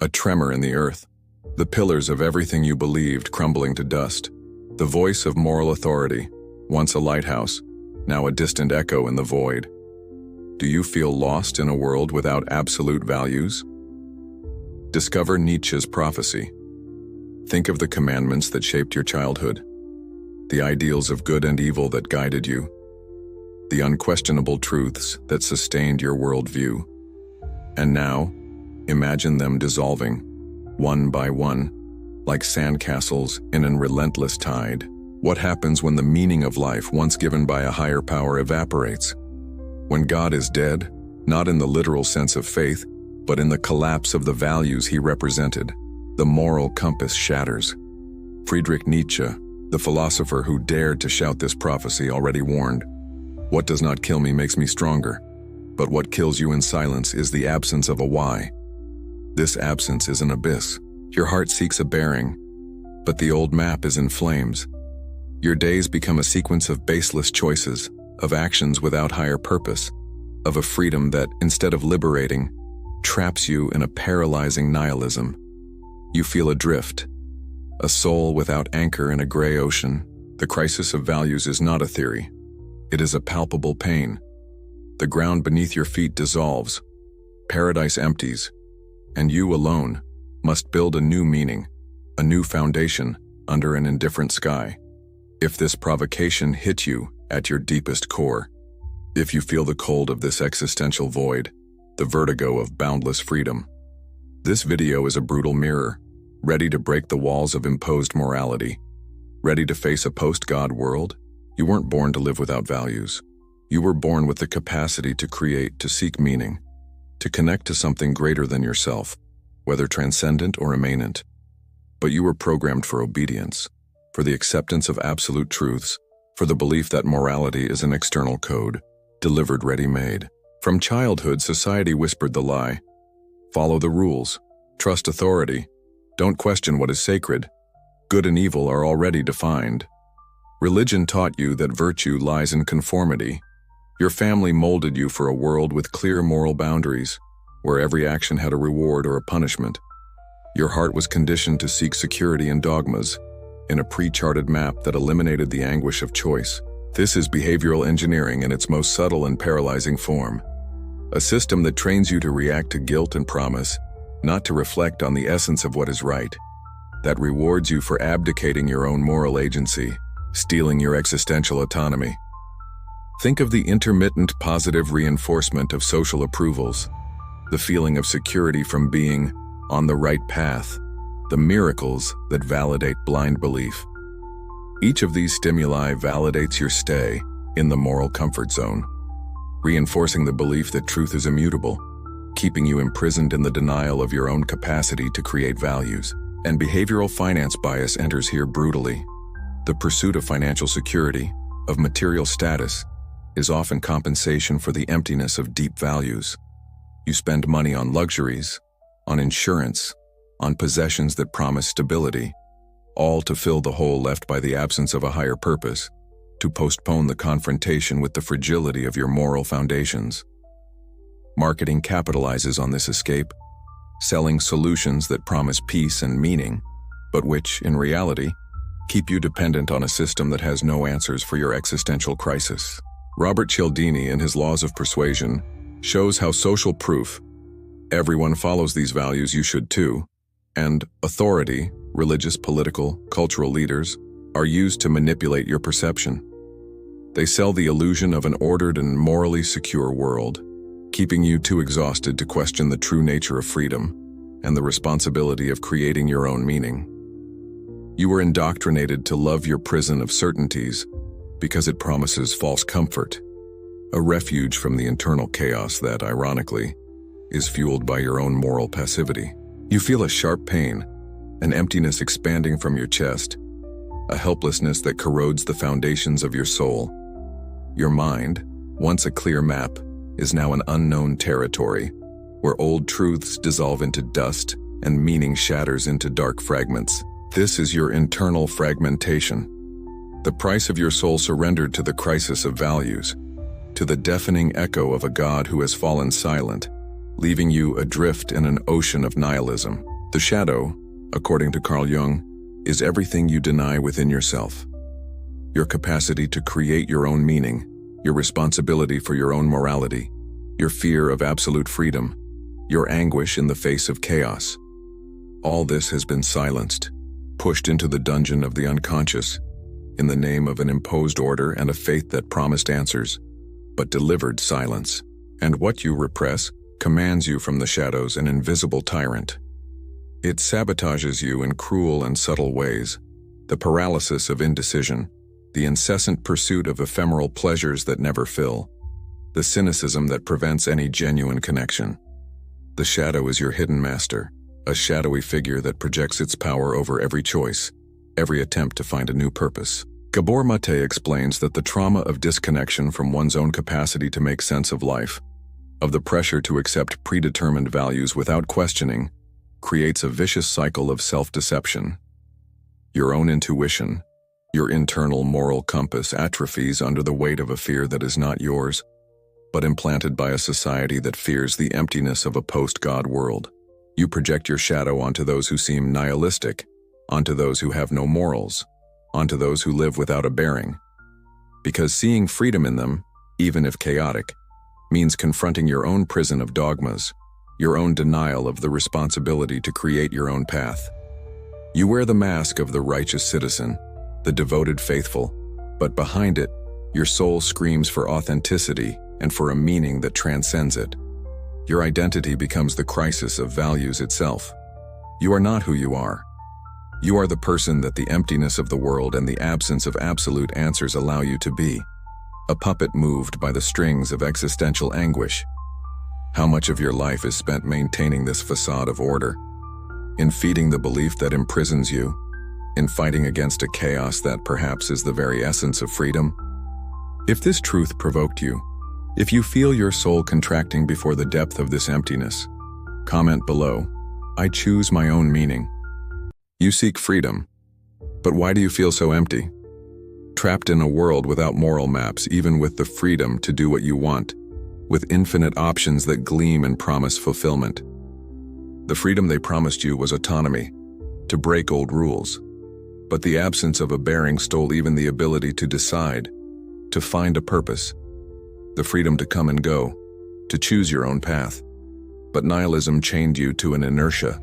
A tremor in the earth. The pillars of everything you believed crumbling to dust. The voice of moral authority, once a lighthouse, now a distant echo in the void. Do you feel lost in a world without absolute values? Discover Nietzsche's prophecy. Think of the commandments that shaped your childhood, the ideals of good and evil that guided you, the unquestionable truths that sustained your worldview. And now, imagine them dissolving, one by one, like sandcastles in a relentless tide. What happens when the meaning of life once given by a higher power evaporates? When God is dead, not in the literal sense of faith, but in the collapse of the values he represented, the moral compass shatters. Friedrich Nietzsche, the philosopher who dared to shout this prophecy, already warned, "What does not kill me makes me stronger, but what kills you in silence is the absence of a why." This absence is an abyss. Your heart seeks a bearing, but the old map is in flames. Your days become a sequence of baseless choices, of actions without higher purpose, of a freedom that, instead of liberating, traps you in a paralyzing nihilism. You feel adrift, a soul without anchor in a gray ocean. The crisis of values is not a theory. It is a palpable pain. The ground beneath your feet dissolves, paradise empties, and you alone must build a new meaning, a new foundation under an indifferent sky. If this provocation hit you at your deepest core, if you feel the cold of this existential void, the vertigo of boundless freedom, this video is a brutal mirror, ready to break the walls of imposed morality, ready to face a post-God world. You weren't born to live without values. You were born with the capacity to create, to seek meaning, to connect to something greater than yourself, whether transcendent or immanent. But you were programmed for obedience, for the acceptance of absolute truths, for the belief that morality is an external code, delivered ready-made. From childhood, society whispered the lie. Follow the rules, trust authority, don't question what is sacred. Good and evil are already defined. Religion taught you that virtue lies in conformity. Your family molded you for a world with clear moral boundaries, where every action had a reward or a punishment. Your heart was conditioned to seek security in dogmas, in a pre-charted map that eliminated the anguish of choice. This is behavioral engineering in its most subtle and paralyzing form. A system that trains you to react to guilt and promise, not to reflect on the essence of what is right. That rewards you for abdicating your own moral agency, stealing your existential autonomy. Think of the intermittent positive reinforcement of social approvals, the feeling of security from being on the right path, the miracles that validate blind belief. Each of these stimuli validates your stay in the moral comfort zone, reinforcing the belief that truth is immutable, keeping you imprisoned in the denial of your own capacity to create values. And behavioral finance bias enters here brutally. The pursuit of financial security, of material status, is often compensation for the emptiness of deep values. You spend money on luxuries, on insurance, on possessions that promise stability, all to fill the hole left by the absence of a higher purpose, to postpone the confrontation with the fragility of your moral foundations. Marketing capitalizes on this escape, selling solutions that promise peace and meaning, but which, in reality, keep you dependent on a system that has no answers for your existential crisis. Robert Cialdini, in his Laws of Persuasion, shows how social proof, everyone follows these values, you should too, and authority, religious, political, cultural leaders, are used to manipulate your perception. They sell the illusion of an ordered and morally secure world, keeping you too exhausted to question the true nature of freedom and the responsibility of creating your own meaning. You were indoctrinated to love your prison of certainties because it promises false comfort, a refuge from the internal chaos that, ironically, is fueled by your own moral passivity. You feel a sharp pain, an emptiness expanding from your chest, a helplessness that corrodes the foundations of your soul. Your mind, once a clear map, is now an unknown territory, where old truths dissolve into dust and meaning shatters into dark fragments. This is your internal fragmentation, the price of your soul surrendered to the crisis of values, to the deafening echo of a God who has fallen silent, leaving you adrift in an ocean of nihilism. The shadow, according to Carl Jung, is everything you deny within yourself. Your capacity to create your own meaning, your responsibility for your own morality, your fear of absolute freedom, your anguish in the face of chaos. All this has been silenced, pushed into the dungeon of the unconscious, in the name of an imposed order and a faith that promised answers, but delivered silence. And what you repress commands you from the shadows, an invisible tyrant. It sabotages you in cruel and subtle ways, the paralysis of indecision, the incessant pursuit of ephemeral pleasures that never fill, the cynicism that prevents any genuine connection. The shadow is your hidden master, a shadowy figure that projects its power over every choice, every attempt to find a new purpose. Gabor explains that the trauma of disconnection from one's own capacity to make sense of life, of the pressure to accept predetermined values without questioning, creates a vicious cycle of self-deception. Your own intuition, your internal moral compass atrophies under the weight of a fear that is not yours, but implanted by a society that fears the emptiness of a post-God world. You project your shadow onto those who seem nihilistic, onto those who have no morals, onto those who live without a bearing. Because seeing freedom in them, even if chaotic, means confronting your own prison of dogmas, your own denial of the responsibility to create your own path. You wear the mask of the righteous citizen, the devoted faithful, but behind it, your soul screams for authenticity and for a meaning that transcends it. Your identity becomes the crisis of values itself. You are not who you are. You are the person that the emptiness of the world and the absence of absolute answers allow you to be. A puppet moved by the strings of existential anguish. How much of your life is spent maintaining this facade of order? In feeding the belief that imprisons you? In fighting against a chaos that perhaps is the very essence of freedom? If this truth provoked you, if you feel your soul contracting before the depth of this emptiness, comment below, I choose my own meaning. You seek freedom, but why do you feel so empty? Trapped in a world without moral maps, even with the freedom to do what you want, with infinite options that gleam and promise fulfillment. The freedom they promised you was autonomy, to break old rules. But the absence of a bearing stole even the ability to decide, to find a purpose, the freedom to come and go, to choose your own path. But nihilism chained you to an inertia,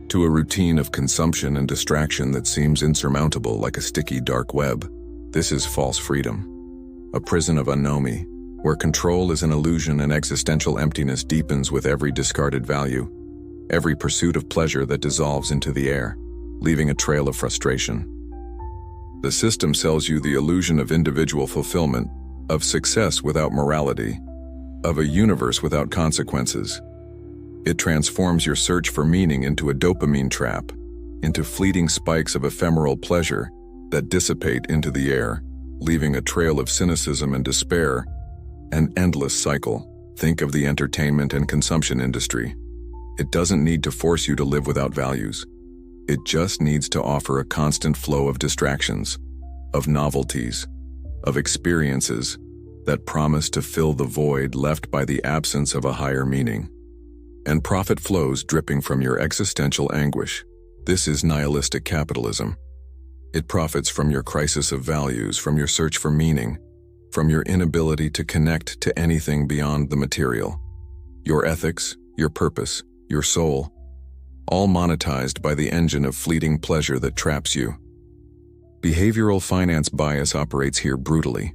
to a routine of consumption and distraction that seems insurmountable like a sticky dark web. This is false freedom, a prison of anomie, where control is an illusion and existential emptiness deepens with every discarded value, every pursuit of pleasure that dissolves into the air, leaving a trail of frustration. The system sells you the illusion of individual fulfillment, of success without morality, of a universe without consequences. It transforms your search for meaning into a dopamine trap, into fleeting spikes of ephemeral pleasure that dissipate into the air, leaving a trail of cynicism and despair, an endless cycle. Think of the entertainment and consumption industry. It doesn't need to force you to live without values. It just needs to offer a constant flow of distractions, of novelties, of experiences that promise to fill the void left by the absence of a higher meaning. And profit flows dripping from your existential anguish. This is nihilistic capitalism. It profits from your crisis of values, from your search for meaning, from your inability to connect to anything beyond the material. Your ethics, your purpose, your soul, all monetized by the engine of fleeting pleasure that traps you. Behavioral finance bias operates here brutally.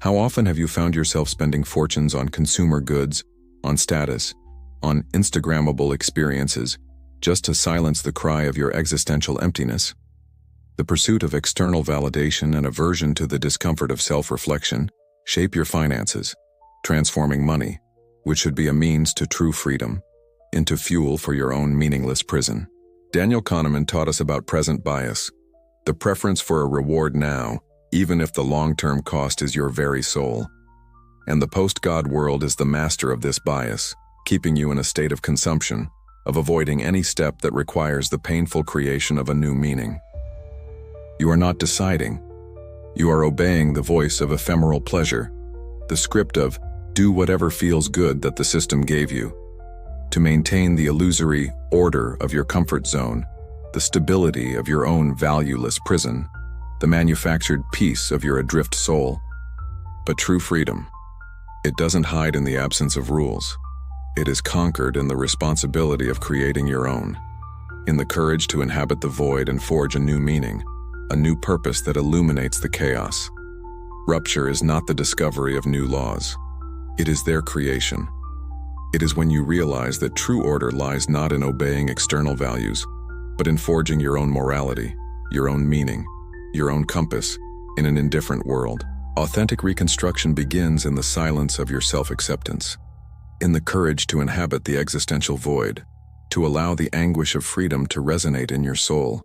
How often have you found yourself spending fortunes on consumer goods, on status, on Instagrammable experiences, just to silence the cry of your existential emptiness? The pursuit of external validation and aversion to the discomfort of self-reflection shape your finances, transforming money, which should be a means to true freedom, into fuel for your own meaningless prison. Daniel Kahneman taught us about present bias, the preference for a reward now, even if the long-term cost is your very soul. And the post-God world is the master of this bias, keeping you in a state of consumption, of avoiding any step that requires the painful creation of a new meaning. You are not deciding. You are obeying the voice of ephemeral pleasure, the script of do whatever feels good that the system gave you. to maintain the illusory order of your comfort zone, the stability of your own valueless prison, the manufactured peace of your adrift soul. But true freedom, it doesn't hide in the absence of rules. It is conquered in the responsibility of creating your own, in the courage to inhabit the void and forge a new meaning, a new purpose that illuminates the chaos. Rupture is not the discovery of new laws. It is their creation. It is when you realize that true order lies not in obeying external values, but in forging your own morality, your own meaning, your own compass, in an indifferent world. Authentic reconstruction begins in the silence of your self-acceptance, in the courage to inhabit the existential void, to allow the anguish of freedom to resonate in your soul,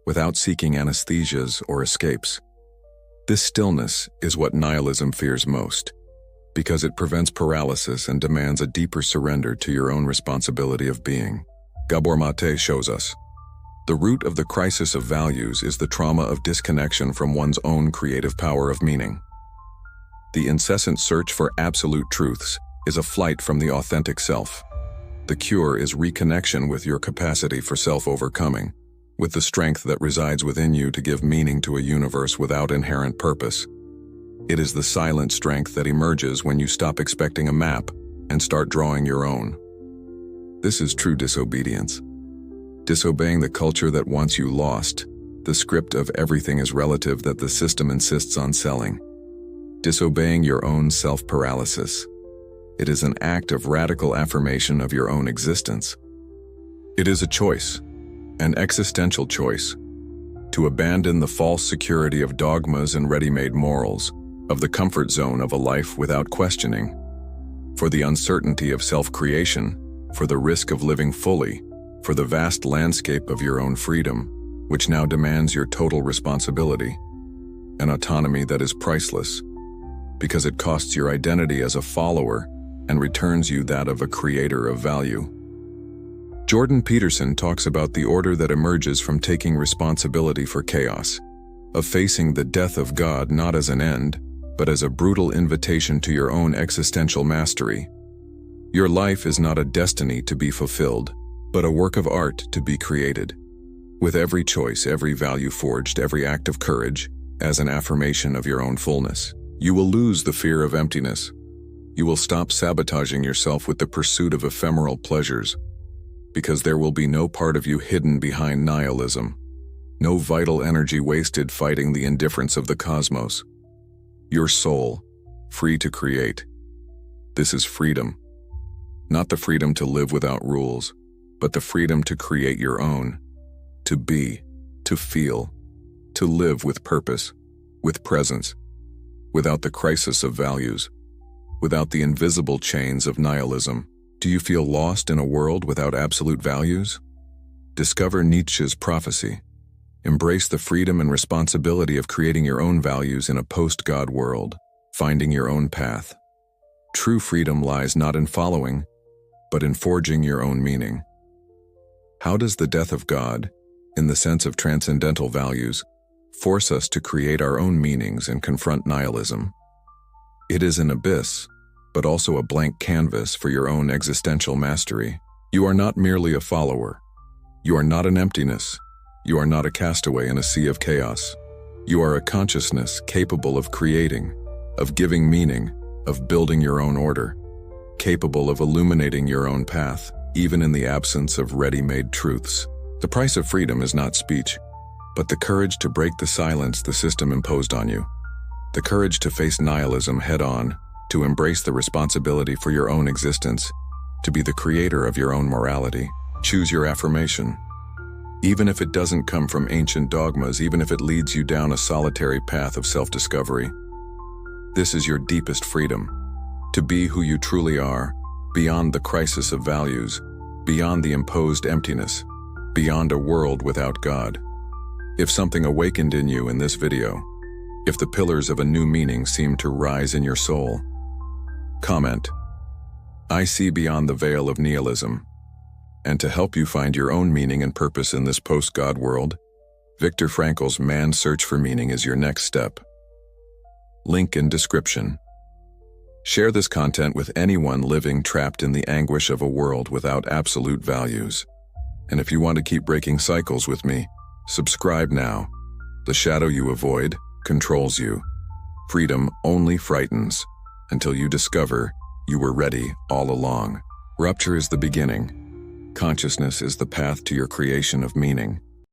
without seeking anesthesias or escapes. This stillness is what nihilism fears most, because it prevents paralysis and demands a deeper surrender to your own responsibility of being. Gabor shows us, the root of the crisis of values is the trauma of disconnection from one's own creative power of meaning. The incessant search for absolute truths is a flight from the authentic self. The cure is reconnection with your capacity for self-overcoming, with the strength that resides within you to give meaning to a universe without inherent purpose. It is the silent strength that emerges when you stop expecting a map and start drawing your own. This is true disobedience. Disobeying the culture that wants you lost, the script of everything is relative that the system insists on selling. Disobeying your own self-paralysis. It is an act of radical affirmation of your own existence. It is a choice, an existential choice, to abandon the false security of dogmas and ready-made morals, of the comfort zone of a life without questioning, for the uncertainty of self-creation, for the risk of living fully, for the vast landscape of your own freedom, which now demands your total responsibility, an autonomy that is priceless, because it costs your identity as a follower and returns you that of a creator of value. Jordan Peterson talks about the order that emerges from taking responsibility for chaos, of facing the death of God not as an end, but as a brutal invitation to your own existential mastery. Your life is not a destiny to be fulfilled, but a work of art to be created. With every choice, every value forged, every act of courage, as an affirmation of your own fullness, you will lose the fear of emptiness. You will stop sabotaging yourself with the pursuit of ephemeral pleasures, because there will be no part of you hidden behind nihilism, no vital energy wasted fighting the indifference of the cosmos. Your soul, free to create. This is freedom. Not the freedom to live without rules, but the freedom to create your own, to be, to feel, to live with purpose, with presence, without the crisis of values, without the invisible chains of nihilism. Do you feel lost in a world without absolute values? Discover Nietzsche's prophecy. Embrace the freedom and responsibility of creating your own values in a post-God world, finding your own path. True freedom lies not in following, but in forging your own meaning. How does the death of God, in the sense of transcendental values, force us to create our own meanings and confront nihilism? It is an abyss, but also a blank canvas for your own existential mastery. You are not merely a follower. You are not an emptiness. You are not a castaway in a sea of chaos. You are a consciousness capable of creating, of giving meaning, of building your own order, capable of illuminating your own path, even in the absence of ready-made truths. The price of freedom is not speech, but the courage to break the silence the system imposed on you, the courage to face nihilism head-on, to embrace the responsibility for your own existence, to be the creator of your own morality. Choose your affirmation. Even if it doesn't come from ancient dogmas, even if it leads you down a solitary path of self-discovery. This is your deepest freedom, to be who you truly are, beyond the crisis of values, beyond the imposed emptiness, beyond a world without God. If something awakened in you in this video, if the pillars of a new meaning seem to rise in your soul, comment, "I see beyond the veil of nihilism." And to help you find your own meaning and purpose in this post-God world, Viktor Frankl's Man's Search for Meaning is your next step. Link in description. Share this content with anyone living trapped in the anguish of a world without absolute values. And if you want to keep breaking cycles with me, subscribe now. The shadow you avoid controls you. Freedom only frightens until you discover you were ready all along. Rupture is the beginning. Consciousness is the path to your creation of meaning.